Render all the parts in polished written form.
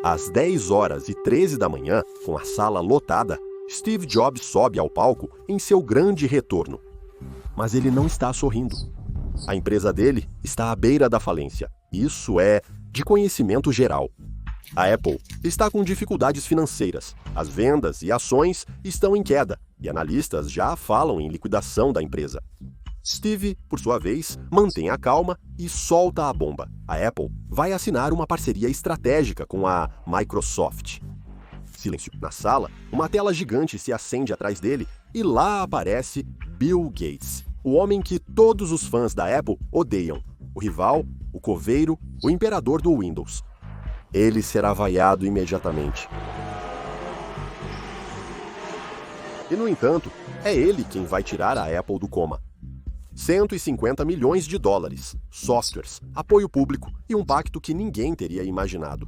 Às 10h13 da manhã, com a sala lotada, Steve Jobs sobe ao palco em seu grande retorno. Mas ele não está sorrindo. A empresa dele está à beira da falência. Isso é de conhecimento geral. A Apple está com dificuldades financeiras. As vendas e ações estão em queda e analistas já falam em liquidação da empresa. Steve, por sua vez, mantém a calma e solta a bomba. A Apple vai assinar uma parceria estratégica com a Microsoft. Silêncio. Na sala, uma tela gigante se acende atrás dele e lá aparece Bill Gates, o homem que todos os fãs da Apple odeiam, o rival, o coveiro, o imperador do Windows. Ele será vaiado imediatamente. E, no entanto, é ele quem vai tirar a Apple do coma. 150 milhões de dólares, softwares, apoio público e um pacto que ninguém teria imaginado.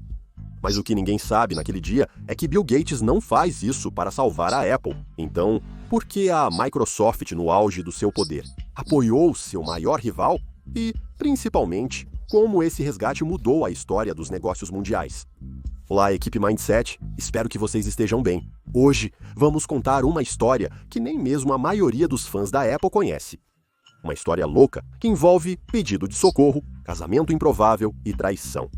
Mas o que ninguém sabe naquele dia é que Bill Gates não faz isso para salvar a Apple. Então, por que a Microsoft, no auge do seu poder, apoiou seu maior rival? E, principalmente, como esse resgate mudou a história dos negócios mundiais? Olá, equipe Mindset, espero que vocês estejam bem. Hoje, vamos contar uma história que nem mesmo a maioria dos fãs da Apple conhece. Uma história louca que envolve pedido de socorro, casamento improvável e traição.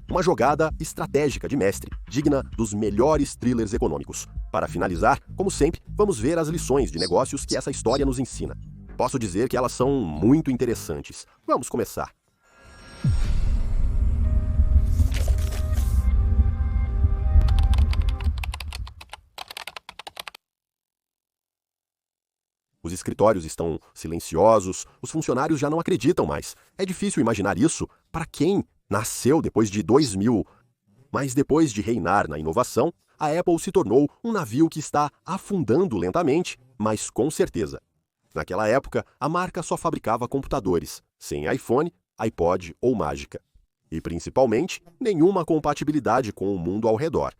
Uma jogada estratégica de mestre, digna dos melhores thrillers econômicos. Para finalizar, como sempre, vamos ver as lições de negócios que essa história nos ensina. Posso dizer que elas são muito interessantes. Vamos começar. Os escritórios estão silenciosos, os funcionários já não acreditam mais. É difícil imaginar isso para quem nasceu depois de 2000. Mas depois de reinar na inovação, a Apple se tornou um navio que está afundando lentamente, mas com certeza. Naquela época, a marca só fabricava computadores, sem iPhone, iPod ou Mágica. E, principalmente, nenhuma compatibilidade com o mundo ao redor.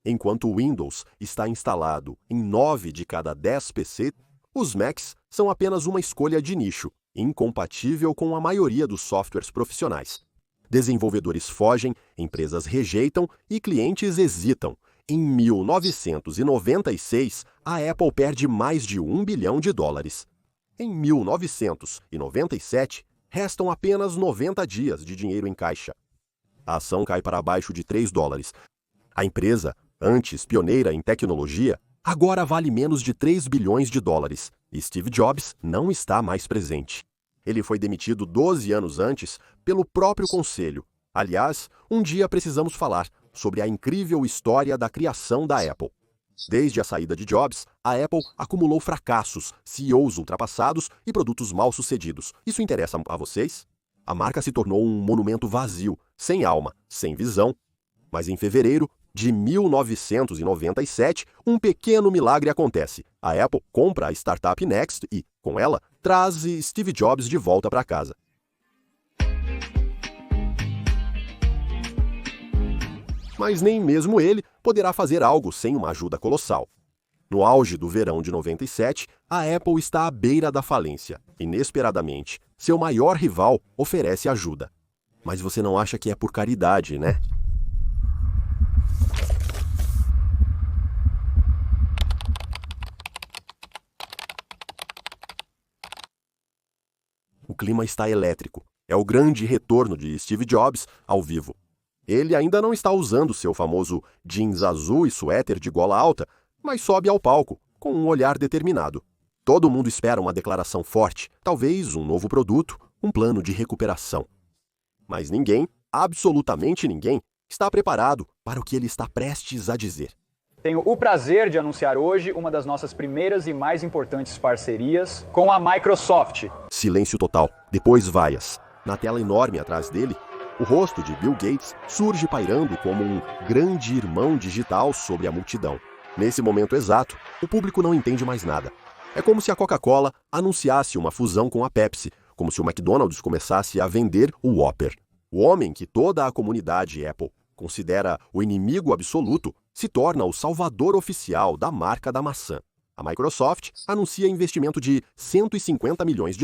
Enquanto o Windows está instalado em 9 de cada 10 PC, os Macs são apenas uma escolha de nicho, incompatível com a maioria dos softwares profissionais. Desenvolvedores fogem, empresas rejeitam e clientes hesitam. Em 1996, a Apple perde mais de $1 bilhão. Em 1997, restam apenas 90 dias de dinheiro em caixa. A ação cai para abaixo de $3. A empresa, antes pioneira em tecnologia, agora vale menos de $3 bilhões. E Steve Jobs não está mais presente. Ele foi demitido 12 anos antes pelo próprio conselho. Aliás, um dia precisamos falar sobre a incrível história da criação da Apple. Desde a saída de Jobs, a Apple acumulou fracassos, CEOs ultrapassados e produtos mal-sucedidos. Isso interessa a vocês? A marca se tornou um monumento vazio, sem alma, sem visão. Mas em fevereiro de 1997, um pequeno milagre acontece. A Apple compra a startup Next e, com ela, traz Steve Jobs de volta para casa. Mas nem mesmo ele poderá fazer algo sem uma ajuda colossal. No auge do verão de 97, a Apple está à beira da falência. Inesperadamente, seu maior rival oferece ajuda. Mas você não acha que é por caridade, né? O clima está elétrico. É o grande retorno de Steve Jobs ao vivo. Ele ainda não está usando seu famoso jeans azul e suéter de gola alta, mas sobe ao palco, com um olhar determinado. Todo mundo espera uma declaração forte, talvez um novo produto, um plano de recuperação. Mas ninguém, absolutamente ninguém, está preparado para o que ele está prestes a dizer. Tenho o prazer de anunciar hoje uma das nossas primeiras e mais importantes parcerias com a Microsoft. Silêncio total, depois vaias. Na tela enorme atrás dele, o rosto de Bill Gates surge pairando como um grande irmão digital sobre a multidão. Nesse momento exato, o público não entende mais nada. É como se a Coca-Cola anunciasse uma fusão com a Pepsi, como se o McDonald's começasse a vender o Whopper. O homem que toda a comunidade Apple considera o inimigo absoluto se torna o salvador oficial da marca da maçã. A Microsoft anuncia investimento de $150 milhões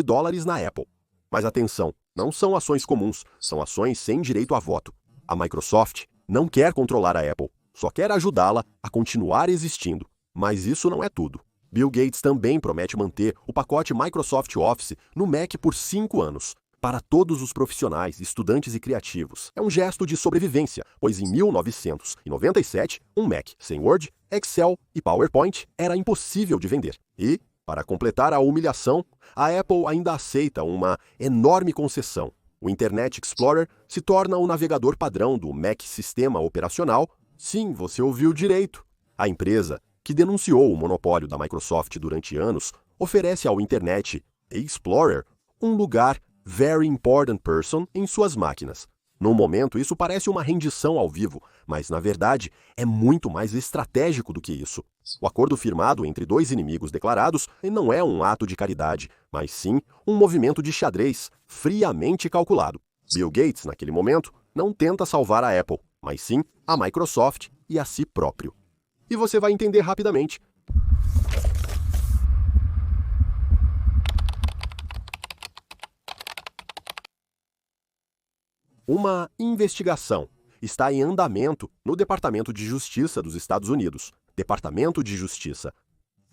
na Apple. Mas atenção, não são ações comuns, são ações sem direito a voto. A Microsoft não quer controlar a Apple, só quer ajudá-la a continuar existindo. Mas isso não é tudo. Bill Gates também promete manter o pacote Microsoft Office no Mac por 5 anos. Para todos os profissionais, estudantes e criativos. É um gesto de sobrevivência, pois em 1997, um Mac sem Word, Excel e PowerPoint era impossível de vender. E, para completar a humilhação, a Apple ainda aceita uma enorme concessão. O Internet Explorer se torna o navegador padrão do Mac Sistema Operacional. Sim, você ouviu direito. A empresa, que denunciou o monopólio da Microsoft durante anos, oferece ao Internet Explorer um lugar Very Important Person em suas máquinas. No momento, isso parece uma rendição ao vivo, mas, na verdade, é muito mais estratégico do que isso. O acordo firmado entre dois inimigos declarados não é um ato de caridade, mas sim um movimento de xadrez friamente calculado. Bill Gates, naquele momento, não tenta salvar a Apple, mas sim a Microsoft e a si próprio. E você vai entender rapidamente. Uma investigação está em andamento no Departamento de Justiça dos Estados Unidos. Departamento de Justiça.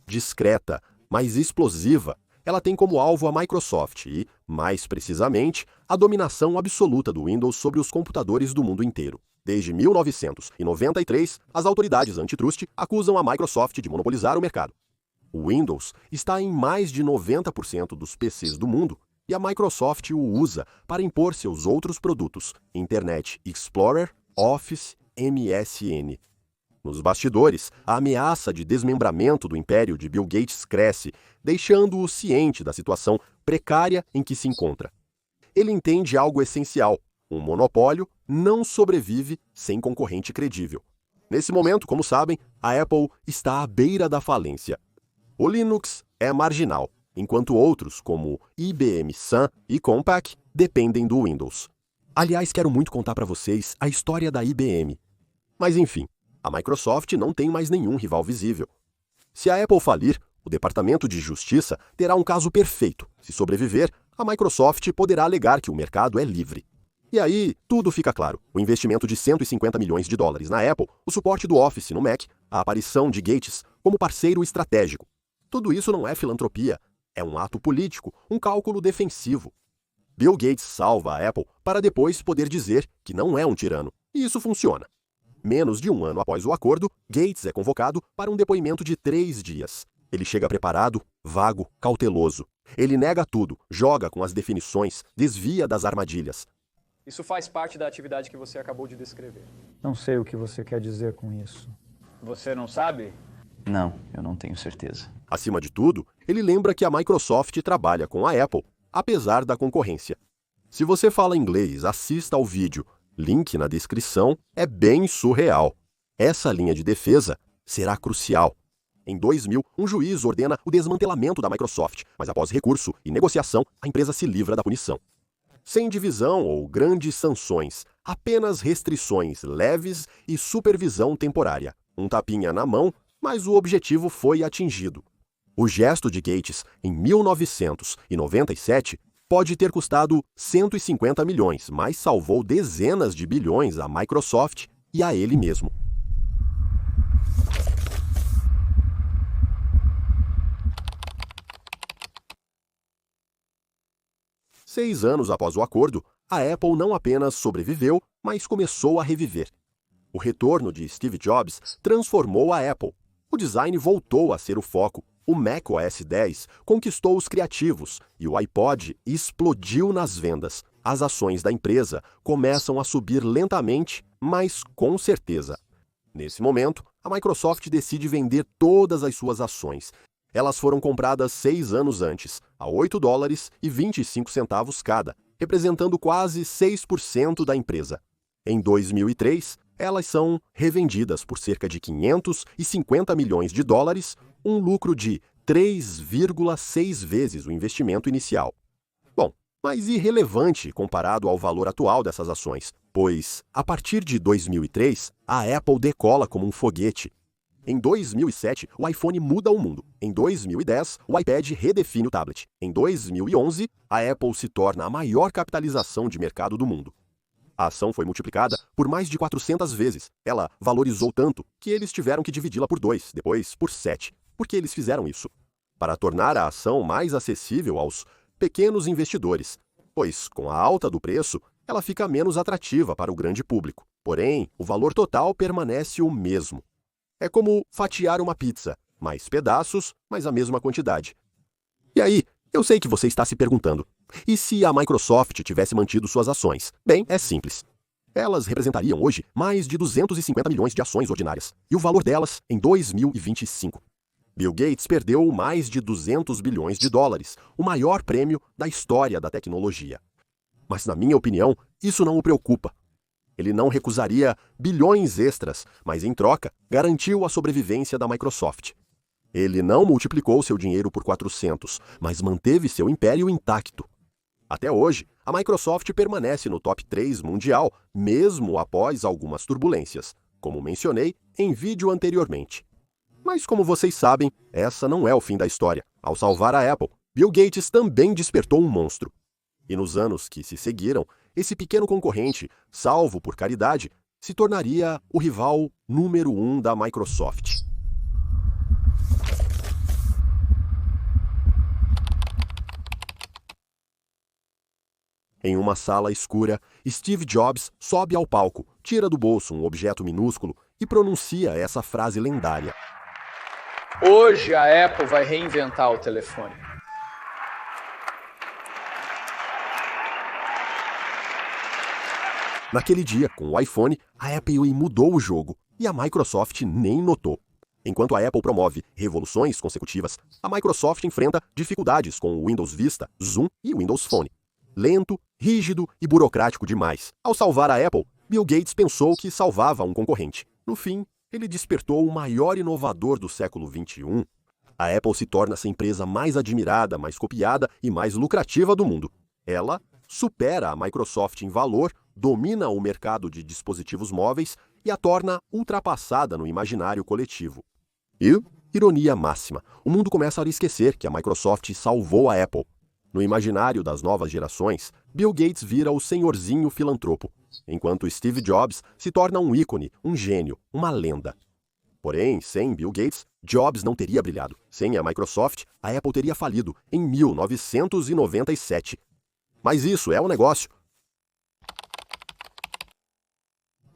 Discreta, mas explosiva, ela tem como alvo a Microsoft e, mais precisamente, a dominação absoluta do Windows sobre os computadores do mundo inteiro. Desde 1993, as autoridades antitrust acusam a Microsoft de monopolizar o mercado. O Windows está em mais de 90% dos PCs do mundo e a Microsoft o usa para impor seus outros produtos, Internet Explorer, Office, MSN. Nos bastidores, a ameaça de desmembramento do império de Bill Gates cresce, deixando-o ciente da situação precária em que se encontra. Ele entende algo essencial: um monopólio não sobrevive sem concorrente credível. Nesse momento, como sabem, a Apple está à beira da falência. O Linux é marginal, enquanto outros, como IBM Sun e Compaq, dependem do Windows. Aliás, quero muito contar para vocês a história da IBM. Mas enfim, a Microsoft não tem mais nenhum rival visível. Se a Apple falir, o Departamento de Justiça terá um caso perfeito. Se sobreviver, a Microsoft poderá alegar que o mercado é livre. E aí, tudo fica claro. O investimento de 150 milhões de dólares na Apple, o suporte do Office no Mac, a aparição de Gates como parceiro estratégico. Tudo isso não é filantropia. É um ato político, um cálculo defensivo. Bill Gates salva a Apple para depois poder dizer que não é um tirano. E isso funciona. Menos de um ano após o acordo, Gates é convocado para um depoimento de 3 dias. Ele chega preparado, vago, cauteloso. Ele nega tudo, joga com as definições, desvia das armadilhas. Isso faz parte da atividade que você acabou de descrever. Não sei o que você quer dizer com isso. Você não sabe? Não, eu não tenho certeza. Acima de tudo, ele lembra que a Microsoft trabalha com a Apple, apesar da concorrência. Se você fala inglês, assista ao vídeo. Link na descrição. É bem surreal. Essa linha de defesa será crucial. Em 2000, um juiz ordena o desmantelamento da Microsoft, mas após recurso e negociação, a empresa se livra da punição. Sem divisão ou grandes sanções, apenas restrições leves e supervisão temporária. Um tapinha na mão, mas o objetivo foi atingido. O gesto de Gates, em 1997, pode ter custado 150 milhões, mas salvou dezenas de bilhões à Microsoft e a ele mesmo. Seis anos após o acordo, a Apple não apenas sobreviveu, mas começou a reviver. O retorno de Steve Jobs transformou a Apple. O design voltou a ser o foco. O Mac OS X conquistou os criativos e o iPod explodiu nas vendas. As ações da empresa começam a subir lentamente, mas com certeza. Nesse momento, a Microsoft decide vender todas as suas ações. Elas foram compradas 6 anos antes, a $8,25 cada, representando quase 6% da empresa. Em 2003, elas são revendidas por cerca de 550 milhões de dólares, um lucro de 3,6 vezes o investimento inicial. Bom, mas irrelevante comparado ao valor atual dessas ações, pois, a partir de 2003, a Apple decola como um foguete. Em 2007, o iPhone muda o mundo. Em 2010, o iPad redefine o tablet. Em 2011, a Apple se torna a maior capitalização de mercado do mundo. A ação foi multiplicada por mais de 400 vezes. Ela valorizou tanto que eles tiveram que dividi-la por 2, depois por 7. Por que eles fizeram isso? Para tornar a ação mais acessível aos pequenos investidores, pois, com a alta do preço, ela fica menos atrativa para o grande público. Porém, o valor total permanece o mesmo. É como fatiar uma pizza, mais pedaços, mas a mesma quantidade. E aí, eu sei que você está se perguntando, e se a Microsoft tivesse mantido suas ações? Bem, é simples. Elas representariam hoje mais de 250 milhões de ações ordinárias, e o valor delas em 2025. Bill Gates perdeu mais de 200 bilhões de dólares, o maior prêmio da história da tecnologia. Mas, na minha opinião, isso não o preocupa. Ele não recusaria bilhões extras, mas, em troca, garantiu a sobrevivência da Microsoft. Ele não multiplicou seu dinheiro por 400, mas manteve seu império intacto. Até hoje, a Microsoft permanece no top 3 mundial, mesmo após algumas turbulências, como mencionei em vídeo anteriormente. Mas como vocês sabem, essa não é o fim da história. Ao salvar a Apple, Bill Gates também despertou um monstro. E nos anos que se seguiram, esse pequeno concorrente, salvo por caridade, se tornaria o rival número 1 da Microsoft. Em uma sala escura, Steve Jobs sobe ao palco, tira do bolso um objeto minúsculo e pronuncia essa frase lendária. Hoje a Apple vai reinventar o telefone. Naquele dia, com o iPhone, a Apple mudou o jogo e a Microsoft nem notou. Enquanto a Apple promove revoluções consecutivas, a Microsoft enfrenta dificuldades com o Windows Vista, Zoom e o Windows Phone. Lento, rígido e burocrático demais. Ao salvar a Apple, Bill Gates pensou que salvava um concorrente. No fim, ele despertou o maior inovador do século XXI. A Apple se torna essa empresa mais admirada, mais copiada e mais lucrativa do mundo. Ela supera a Microsoft em valor, domina o mercado de dispositivos móveis e a torna ultrapassada no imaginário coletivo. E, ironia máxima, o mundo começa a esquecer que a Microsoft salvou a Apple. No imaginário das novas gerações, Bill Gates vira o senhorzinho filantropo, enquanto Steve Jobs se torna um ícone, um gênio, uma lenda. Porém, sem Bill Gates, Jobs não teria brilhado. Sem a Microsoft, a Apple teria falido em 1997. Mas isso é um negócio.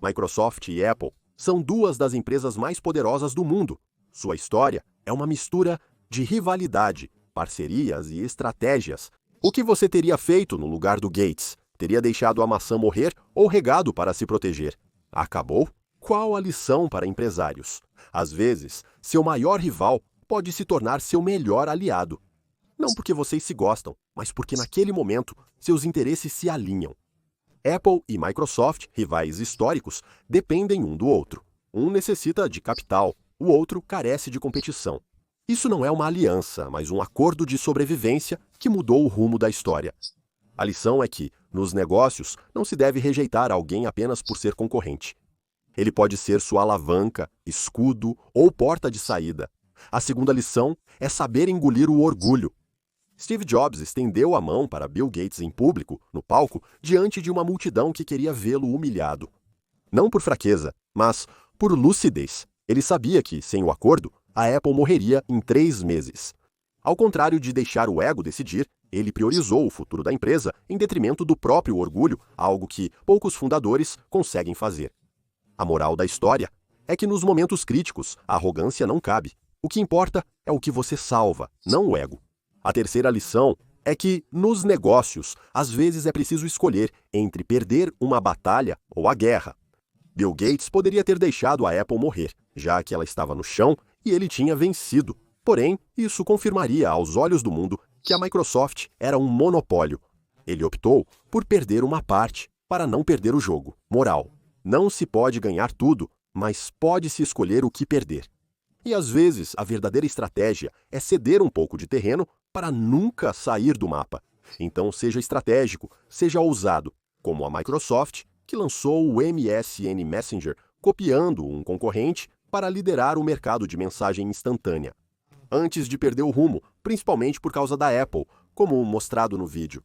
Microsoft e Apple são duas das empresas mais poderosas do mundo. Sua história é uma mistura de rivalidade, parcerias e estratégias. O que você teria feito no lugar do Gates? Teria deixado a maçã morrer ou regado para se proteger? Acabou? Qual a lição para empresários? Às vezes, seu maior rival pode se tornar seu melhor aliado. Não porque vocês se gostam, mas porque naquele momento seus interesses se alinham. Apple e Microsoft, rivais históricos, dependem um do outro. Um necessita de capital, o outro carece de competição. Isso não é uma aliança, mas um acordo de sobrevivência que mudou o rumo da história. A lição é que, nos negócios, não se deve rejeitar alguém apenas por ser concorrente. Ele pode ser sua alavanca, escudo ou porta de saída. A segunda lição é saber engolir o orgulho. Steve Jobs estendeu a mão para Bill Gates em público, no palco, diante de uma multidão que queria vê-lo humilhado. Não por fraqueza, mas por lucidez. Ele sabia que, sem o acordo, a Apple morreria em 3 meses. Ao contrário de deixar o ego decidir, ele priorizou o futuro da empresa em detrimento do próprio orgulho, algo que poucos fundadores conseguem fazer. A moral da história é que nos momentos críticos, a arrogância não cabe. O que importa é o que você salva, não o ego. A terceira lição é que, nos negócios, às vezes é preciso escolher entre perder uma batalha ou a guerra. Bill Gates poderia ter deixado a Apple morrer, já que ela estava no chão e ele tinha vencido. Porém, isso confirmaria aos olhos do mundo que a Microsoft era um monopólio. Ele optou por perder uma parte para não perder o jogo. Moral: não se pode ganhar tudo, mas pode-se escolher o que perder. E às vezes a verdadeira estratégia é ceder um pouco de terreno para nunca sair do mapa. Então seja estratégico, seja ousado, como a Microsoft, que lançou o MSN Messenger copiando um concorrente para liderar o mercado de mensagem instantânea. Antes de perder o rumo, principalmente por causa da Apple, como mostrado no vídeo.